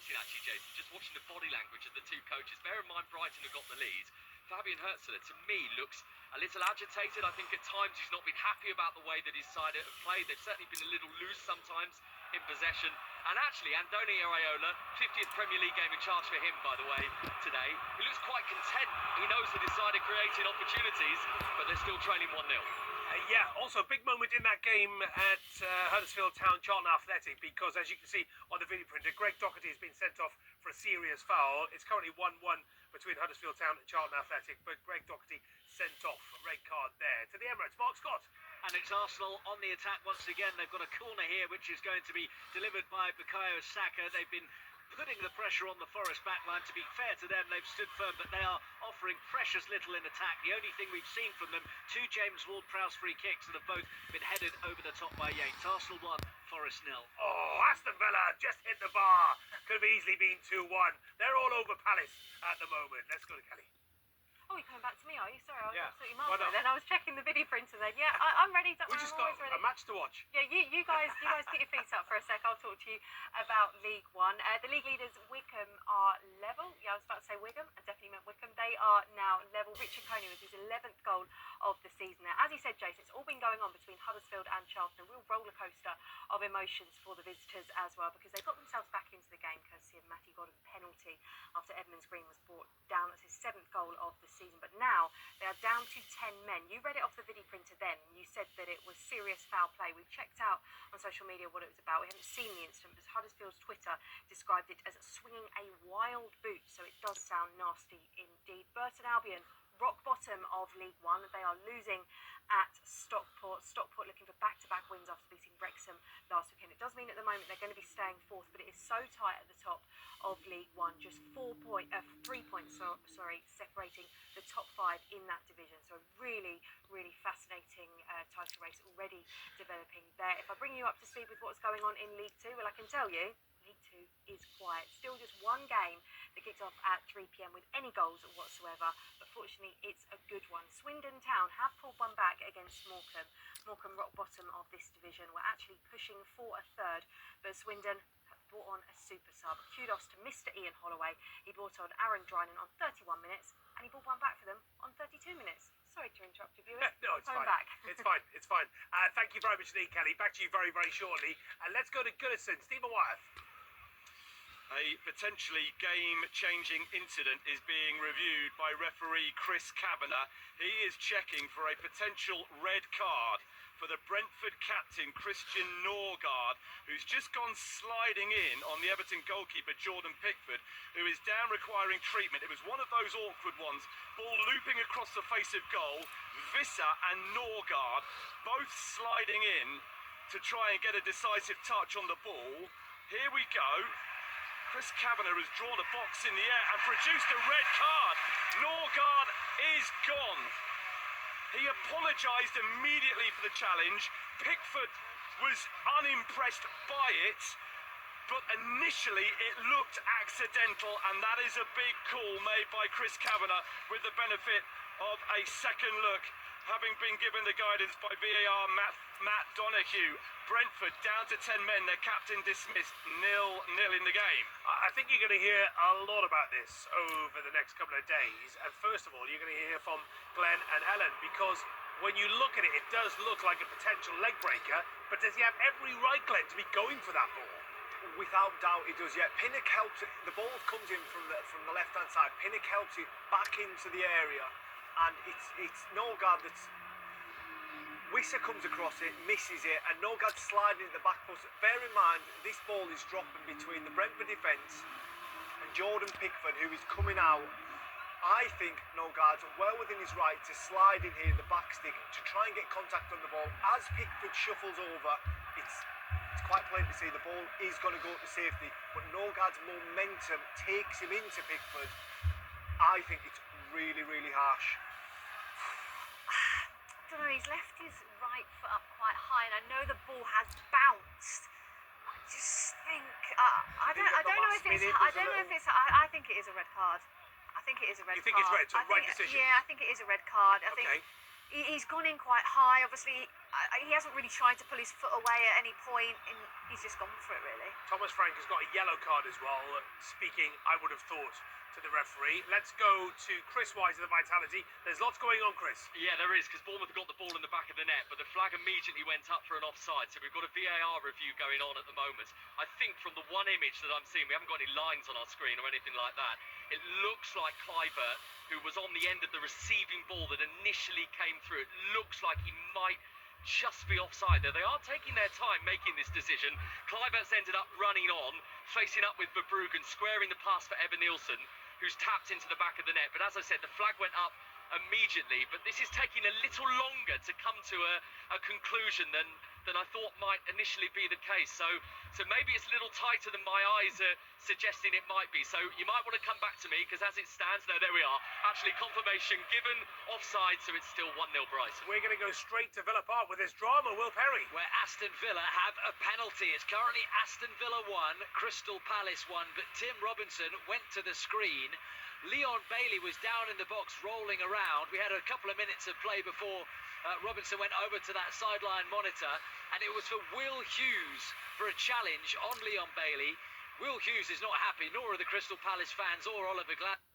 interesting actually, Jason, just watching the body language of the two coaches. Bear in mind Brighton have got the lead. Fabian Hürzeler, to me, looks a little agitated. I think at times he's not been happy about the way that his side have played. They've certainly been a little loose sometimes in possession. And actually, Andoni Iraola, 50th Premier League game in charge for him, by the way, today. He looks quite content. He knows that his side are creating opportunities, but they're still trailing 1-0. Yeah, also a big moment in that game at Huddersfield Town, Charlton Athletic, because as you can see on the video printer, Greg Doherty has been sent off for a serious foul. It's currently 1-1 between Huddersfield Town and Charlton Athletic, but Greg Doherty sent off, a red card there. To the Emirates, Mark Scott. And it's Arsenal on the attack once again. They've got a corner here which is going to be delivered by Bukayo Saka. They've been putting the pressure on the Forest backline. To be fair to them, they've stood firm, but they are offering precious little in attack. The only thing we've seen from them, 2 James Ward-Prowse free kicks that have both been headed over the top by Yates. Arsenal 1, Forest 0. Oh, Aston Villa just hit the bar. Could have easily been 2-1. They're all over Palace at the moment. Let's go to Kelly. Oh, you're coming back to me, are you? Sorry, I was Yeah. absolutely miles away then. I was checking the video printer then. Yeah, I'm ready. We just got a match to watch. Yeah, you guys put your feet up for a sec. I'll talk to you about League One. The league leaders, Wycombe, are level. Yeah, I was about to say Wigan. I definitely meant Wycombe. They are now level. Richard Coney with his 11th goal of the season there. As he said, Jason, it's all been going on between Huddersfield and Charlton. A real roller coaster of emotions for the visitors as well, because they got themselves back into the game courtesy of Matty Godden's penalty after Edmonds Green was brought down. That's his 7th goal of the season. But now they are down to 10 men. You read it off the video printer then. You said that it was serious foul play. We've checked out on social media what it was about. We haven't seen the incident, but Huddersfield's Twitter described it as swinging a wild boot, so it does sound nasty indeed. Burton Albion, rock bottom of League One. They are losing at Stockport. Stockport looking for back-to-back wins after beating Wrexham last weekend. It does mean at the moment they're going to be staying 4th, but it is so tight at the top of League One. Just 3 points, separating the top 5 in that division. So a really, really fascinating title race already developing there. If I bring you up to speed with what's going on in League 2, well, I can tell you League 2 is quiet. Still just one game that kicked off at 3 p.m. with any goals whatsoever, but fortunately it's a good one. Swindon Town have pulled one back against Morecambe. Morecambe, rock bottom of this division, were actually pushing for a third, but Swindon have brought on a super sub. Kudos to Mr. Ian Holloway. He brought on Aaron Drinan on 31 minutes, and he brought one back for them on 32 minutes. Sorry to interrupt you, viewers. No, it's fine. Back. It's fine. It's fine. Thank you very much indeed, Kelly. Back to you very, very shortly. And let's go to Goodison. Stephen Wyeth. A potentially game-changing incident is being reviewed by referee Chris Kavanagh. He is checking for a potential red card for the Brentford captain Christian Norgard, who's just gone sliding in on the Everton goalkeeper Jordan Pickford, who is down requiring treatment. It was one of those awkward ones. Ball looping across the face of goal. Visser and Norgard both sliding in to try and get a decisive touch on the ball. Here we go. Chris Kavanagh has drawn a box in the air and produced a red card. Norgard is gone. He apologised immediately for the challenge. Pickford was unimpressed by it, but initially it looked accidental, and that is a big call made by Chris Kavanagh with the benefit of a second look, having been given the guidance by VAR Matt Donoghue. Brentford down to 10 men, their captain dismissed, 0-0 in the game. I think you're going to hear a lot about this over the next couple of days. And first of all, you're going to hear from Glenn and Helen, because when you look at it, it does look like a potential leg breaker. But does he have every right, Glenn, to be going for that ball? Without doubt he does, yeah. Pinnock helps it. The ball comes in from the left-hand side. Pinnock helps it back into the area. And it's Norgard that's... Wisser comes across it, misses it, and Norgard's sliding at the back post. Bear in mind, this ball is dropping between the Brentford defence and Jordan Pickford, who is coming out. I think Norgard's well within his right to slide in here in the back stick to try and get contact on the ball. As Pickford shuffles over, it's quite plain to see the ball is going to go to safety, but Norgard's momentum takes him into Pickford. I think it's really, really harsh. I don't know, he's left his right foot up quite high, and I know the ball has bounced. I just think I don't know if it's I think it is a red card. I think it is a red card. You think it's red? So right decision? Yeah, I think it is a red card. I think he's gone in quite high. Obviously, he hasn't really tried to pull his foot away at any point, and he's just gone for it, really. Thomas Frank has got a yellow card as well. Speaking, I would have thought, to the referee. Let's go to Chris Wise of the Vitality. There's lots going on, Chris. Yeah, there is, because Bournemouth have got the ball in the back of the net, but the flag immediately went up for an offside, so we've got a VAR review going on at the moment. I think from the one image that I'm seeing, we haven't got any lines on our screen or anything like that, it looks like Kluivert, who was on the end of the receiving ball that initially came through, it looks like he might just be offside there. They are taking their time making this decision. Kluivert's ended up running on, facing up with Verbruggen, squaring the pass for Evan Nielsen, who's tapped into the back of the net. But as I said, the flag went up immediately, but this is taking a little longer to come to a conclusion than I thought might initially be the case. So maybe it's a little tighter than my eyes are suggesting it might be. So you might want to come back to me, because as it stands, no, there we are. Actually, confirmation given, offside, so it's still 1-0 Brighton. We're going to go straight to Villa Park with this drama. Will Perry. Where Aston Villa have a penalty. It's currently Aston Villa 1, Crystal Palace 1, but Tim Robinson went to the screen. Leon Bailey was down in the box rolling around. We had a couple of minutes of play before Robinson went over to that sideline monitor, and it was for Will Hughes for a challenge on Leon Bailey. Will Hughes is not happy, nor are the Crystal Palace fans or Oliver Glasner.